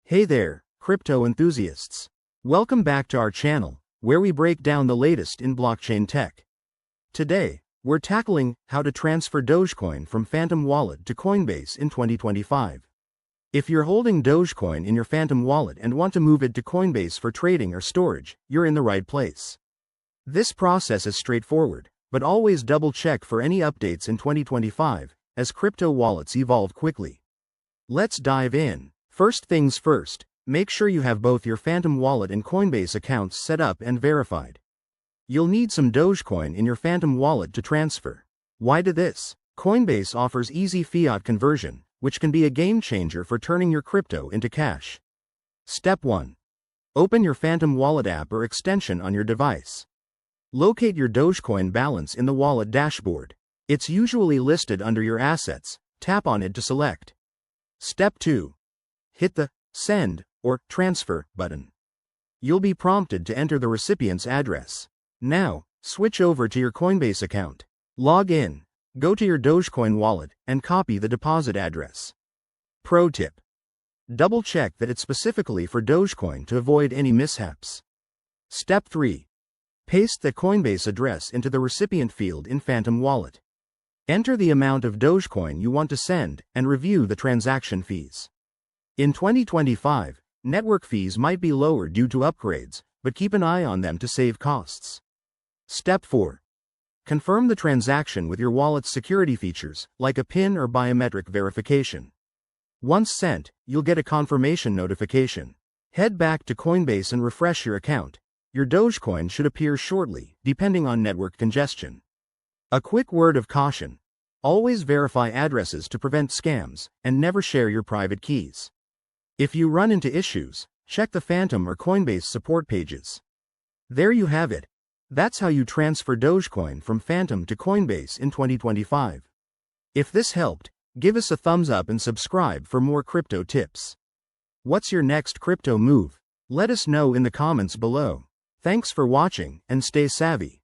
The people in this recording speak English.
Hey there, crypto enthusiasts. Welcome back to our channel, where we break down the latest in blockchain tech. Today, we're tackling how to transfer Dogecoin from Phantom Wallet to Coinbase in 2025. If you're holding Dogecoin in your Phantom Wallet and want to move it to Coinbase for trading or storage, you're in the right place. This process is straightforward, but always double-check for any updates in 2025, as crypto wallets evolve quickly. Let's dive in. First things first, make sure you have both your Phantom Wallet and Coinbase accounts set up and verified. You'll need some Dogecoin in your Phantom Wallet to transfer. Why do this? Coinbase offers easy fiat conversion, which can be a game changer for turning your crypto into cash. Step 1. Open your Phantom Wallet app or extension on your device. Locate your Dogecoin balance in the wallet dashboard. It's usually listed under your assets. Tap on it to select. Step 2. Hit the Send or Transfer button. You'll be prompted to enter the recipient's address. Now, switch over to your Coinbase account. Log in, go to your Dogecoin wallet, and copy the deposit address. Pro tip: double-check that it's specifically for Dogecoin to avoid any mishaps. Step 3. Paste the Coinbase address into the recipient field in Phantom Wallet. Enter the amount of Dogecoin you want to send, and review the transaction fees. In 2025, network fees might be lower due to upgrades, but keep an eye on them to save costs. Step 4. Confirm the transaction with your wallet's security features, like a PIN or biometric verification. Once sent, you'll get a confirmation notification. Head back to Coinbase and refresh your account. Your Dogecoin should appear shortly, depending on network congestion. A quick word of caution: always verify addresses to prevent scams, and never share your private keys. If you run into issues, check the Phantom or Coinbase support pages. There you have it. That's how you transfer Dogecoin from Phantom to Coinbase in 2025. If this helped, give us a thumbs up and subscribe for more crypto tips. What's your next crypto move? Let us know in the comments below. Thanks for watching, and stay savvy.